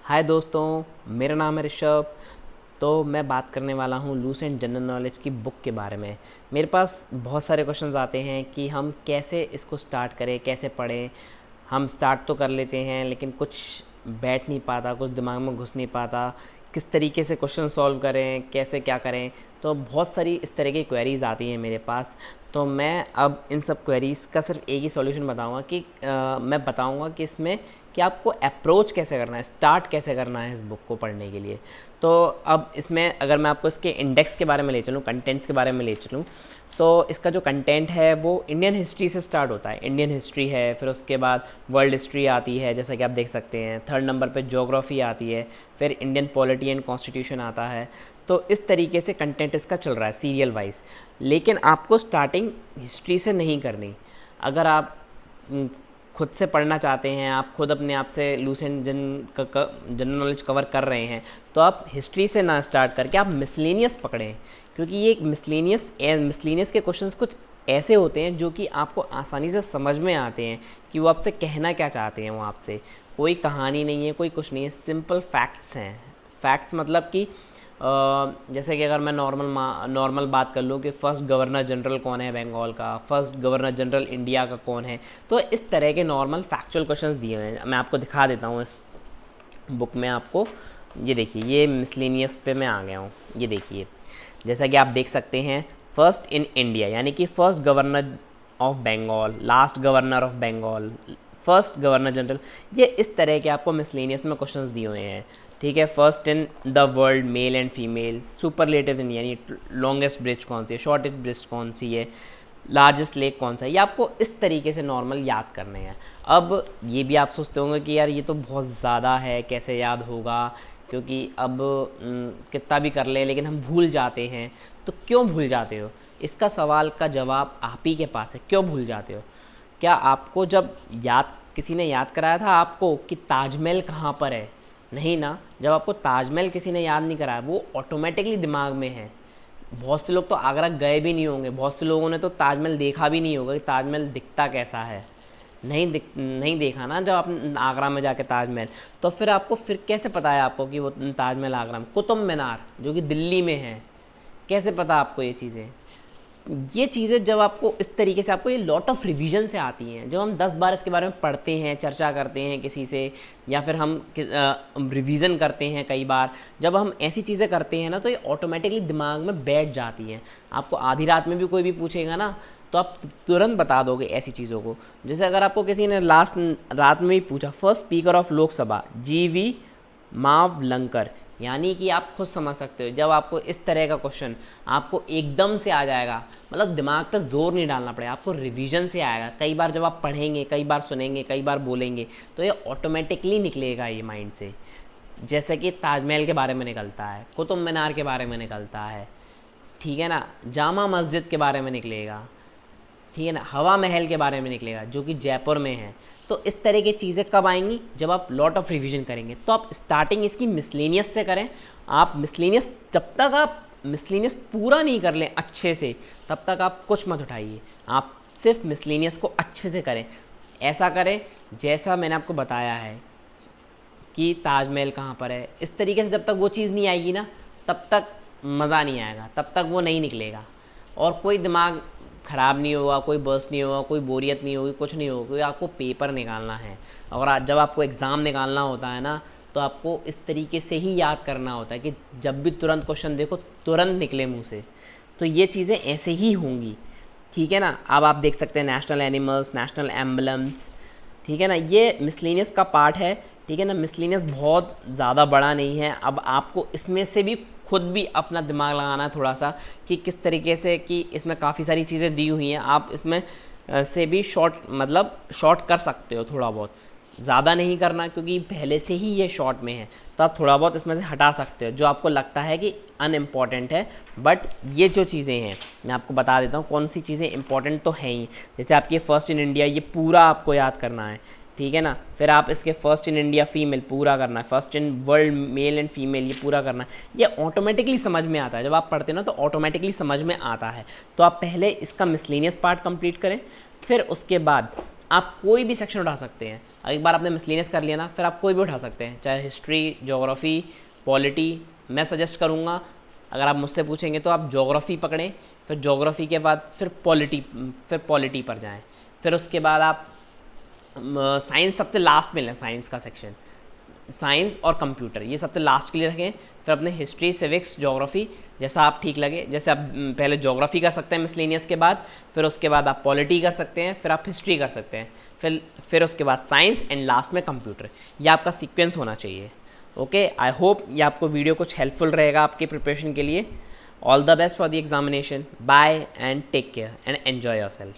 हाय दोस्तों, मेरा नाम है ऋषभ। तो मैं बात करने वाला हूँ लूसेंट जनरल नॉलेज की बुक के बारे में। मेरे पास बहुत सारे क्वेश्चंस आते हैं कि हम कैसे इसको स्टार्ट करें, कैसे पढ़ें। हम स्टार्ट तो कर लेते हैं लेकिन कुछ बैठ नहीं पाता, कुछ दिमाग में घुस नहीं पाता। किस तरीके से क्वेश्चन सॉल्व करें, कैसे क्या करें। तो बहुत सारी इस तरह की क्वेरीज आती हैं मेरे पास। तो मैं अब इन सब क्वेरीज का सिर्फ एक ही सॉल्यूशन बताऊंगा कि मैं बताऊंगा कि इसमें कि आपको अप्रोच कैसे करना है, स्टार्ट कैसे करना है इस बुक को पढ़ने के लिए। तो अब इसमें अगर मैं आपको इसके इंडेक्स के बारे में ले चलूँ, कंटेंट्स के बारे में ले चलूँ, तो इसका जो कंटेंट है वो इंडियन हिस्ट्री से स्टार्ट होता है। इंडियन हिस्ट्री है, फिर उसके बाद वर्ल्ड हिस्ट्री आती है, जैसा कि आप देख सकते हैं। थर्ड नंबर पे ज्योग्राफी आती है, फिर इंडियन पॉलिटी एंड कॉन्स्टिट्यूशन आता है। तो इस तरीके से कंटेंट इसका चल रहा है सीरियल वाइज। लेकिन आपको स्टार्टिंग हिस्ट्री से नहीं करनी। अगर आप खुद से पढ़ना चाहते हैं, आप खुद अपने आप से लूसेंट जनरल नॉलेज कवर कर रहे हैं, तो आप हिस्ट्री से ना स्टार्ट करके आप मिसलेनियस पकड़ें। क्योंकि ये मिसलेनियस के क्वेश्चंस कुछ ऐसे होते हैं जो कि आपको आसानी से समझ में आते हैं कि वो आपसे कहना क्या चाहते हैं। वो आपसे कोई कहानी नहीं है, कोई कुछ नहीं है, सिंपल फैक्ट्स हैं। फैक्ट्स मतलब कि जैसे कि अगर मैं नॉर्मल बात कर लूँ कि फ़र्स्ट गवर्नर जनरल कौन है बंगाल का, फर्स्ट गवर्नर जनरल इंडिया का कौन है। तो इस तरह के नॉर्मल फैक्चुअल क्वेश्चंस दिए हुए हैं। मैं आपको दिखा देता हूँ इस बुक में आपको। ये देखिए, ये मिसलेनियस पे मैं आ गया हूँ। ये देखिए, जैसा कि आप देख सकते हैं, फर्स्ट इन इंडिया यानी कि first governor of Bengal, last governor of Bengal, first governor general. ये इस तरह के आपको मिसलेनियस में क्वेश्चंस दिए हुए हैं। ठीक है, first in the world male and female, superlative in यानी लॉन्गेस्ट ब्रिज कौन सी है, शॉर्टेस्ट ब्रिज कौन सी है, लार्जेस्ट लेक कौन सा है। ये आपको इस तरीके से नॉर्मल याद करने हैं। अब ये भी आप सोचते होंगे कि यार ये तो बहुत ज़्यादा है, कैसे याद होगा, क्योंकि अब कितना भी कर ले लेकिन हम भूल जाते हैं। तो क्यों भूल जाते हो, इसका सवाल का जवाब आप ही के पास है। क्यों भूल जाते हो? क्या आपको जब किसी ने याद कराया था आपको कि ताजमहल कहाँ पर है? नहीं ना। जब आपको ताजमहल किसी ने याद नहीं कराया, वो ऑटोमेटिकली दिमाग में है। बहुत से लोग तो आगरा गए भी नहीं होंगे, बहुत से लोगों ने तो ताजमहल देखा भी नहीं होगा कि ताजमहल दिखता कैसा है। नहीं देखा ना जब आप आगरा में जाके ताजमहल। तो फिर आपको फिर कैसे पता है आपको कि वो ताजमहल आगरा में? कुतुब मीनार जो कि दिल्ली में है, कैसे पता आपको ये चीज़ें? ये चीज़ें जब आपको इस तरीके से, आपको ये लॉट ऑफ रिवीजन से आती हैं। जब हम 10 बार इसके बारे में पढ़ते हैं, चर्चा करते हैं किसी से, या फिर हम रिवीजन करते हैं कई बार, जब हम ऐसी चीज़ें करते हैं ना, तो ये ऑटोमेटिकली दिमाग में बैठ जाती हैं। आपको आधी रात में भी कोई भी पूछेगा ना, तो आप तुरंत बता दोगे ऐसी चीज़ों को। जैसे अगर आपको किसी ने लास्ट रात में ही पूछा, first speaker of Lok Sabha GV Mavalankar, यानी कि आप खुद समझ सकते हो। जब आपको इस तरह का क्वेश्चन आपको एकदम से आ जाएगा, मतलब दिमाग पर जोर नहीं डालना पड़ेगा, आपको रिवीजन से आएगा। कई बार जब आप पढ़ेंगे, कई बार सुनेंगे, कई बार बोलेंगे, तो ये ऑटोमेटिकली निकलेगा ये माइंड से। जैसे कि ताजमहल के बारे में निकलता है, कुतुब मीनार के बारे में निकलता है, ठीक है ना, जामा मस्जिद के बारे में निकलेगा, ठीक है ना, हवा महल के बारे में निकलेगा जो कि जयपुर में है। तो इस तरह की चीज़ें कब आएंगी? जब आप लॉट ऑफ रिवीजन करेंगे। तो आप स्टार्टिंग इसकी मिसलेनियस से करें। आप मिसलेनियस, जब तक आप मिसलेनियस पूरा नहीं कर लें अच्छे से, तब तक आप कुछ मत उठाइए। आप सिर्फ मिसलेनियस को अच्छे से करें। ऐसा करें जैसा मैंने आपको बताया है कि ताजमहल कहाँ पर है। इस तरीके से जब तक वो चीज़ नहीं आएगी ना, तब तक मज़ा नहीं आएगा, तब तक वो नहीं निकलेगा। और कोई दिमाग ख़राब नहीं होगा, कोई बर्स्ट नहीं होगा, कोई बोरियत नहीं होगी, कुछ नहीं होगा, क्योंकि आपको पेपर निकालना है। और जब आपको एग्ज़ाम निकालना होता है ना, तो आपको इस तरीके से ही याद करना होता है कि जब भी तुरंत क्वेश्चन देखो, तुरंत निकले मुंह से। तो ये चीज़ें ऐसे ही होंगी, ठीक है ना। अब आप देख सकते हैं नेशनल एनिमल्स, नेशनल एम्बलम्स, ठीक है ना। ये मिसलेनियस का पार्ट है, ठीक है ना। मिसलेनियस बहुत ज़्यादा बड़ा नहीं है। अब आपको इसमें से भी खुद भी अपना दिमाग लगाना है थोड़ा सा कि किस तरीके से, कि इसमें काफ़ी सारी चीज़ें दी हुई हैं। आप इसमें से भी शॉर्ट कर सकते हो थोड़ा बहुत, ज़्यादा नहीं करना क्योंकि पहले से ही ये शॉर्ट में है। तो आप थोड़ा बहुत इसमें से हटा सकते हो जो आपको लगता है कि अनइम्पॉर्टेंट है। बट ये जो चीज़ें हैं मैं आपको बता देता हूँ कौन सी चीज़ें इंपॉर्टेंट तो हैं ही। जैसे आपकी फर्स्ट इन इंडिया, ये पूरा आपको याद करना है, ठीक है ना। फिर आप इसके फर्स्ट इन इंडिया फीमेल पूरा करना है, first in world male and female ये पूरा करना है। ये ऑटोमेटिकली समझ में आता है, जब आप पढ़ते हो ना तो ऑटोमेटिकली समझ में आता है। तो आप पहले इसका मिसलेनियस पार्ट कंप्लीट करें, फिर उसके बाद आप कोई भी सेक्शन उठा सकते हैं। एक बार आपने मिसलेनियस कर लिया ना, फिर आप कोई भी उठा सकते हैं, चाहे हिस्ट्री, ज्योग्राफी, पॉलिटी। मैं सजेस्ट करूँगा, अगर आप मुझसे पूछेंगे तो आप ज्योग्राफी पकड़ें, फिर ज्योग्राफी के बाद फिर पॉलिटी पर जाएं, फिर उसके बाद आप साइंस सबसे लास्ट में लें, साइंस का सेक्शन, साइंस और कंप्यूटर ये सबसे लास्ट के लिए रखें। फिर अपने हिस्ट्री, सिविक्स, ज्योग्राफी, जैसा आप ठीक लगे, जैसे आप पहले ज्योग्राफी कर सकते हैं मिसलेनियस के बाद, फिर उसके बाद आप पॉलिटी कर सकते हैं, फिर आप हिस्ट्री कर सकते हैं, फिर उसके बाद साइंस एंड लास्ट में कंप्यूटर। ये आपका सीक्वेंस होना चाहिए। ओके, आई होप ये आपको वीडियो कुछ हेल्पफुल रहेगा आपके प्रिपरेशन के लिए। All the best for the examination. Bye and take care and enjoy your self.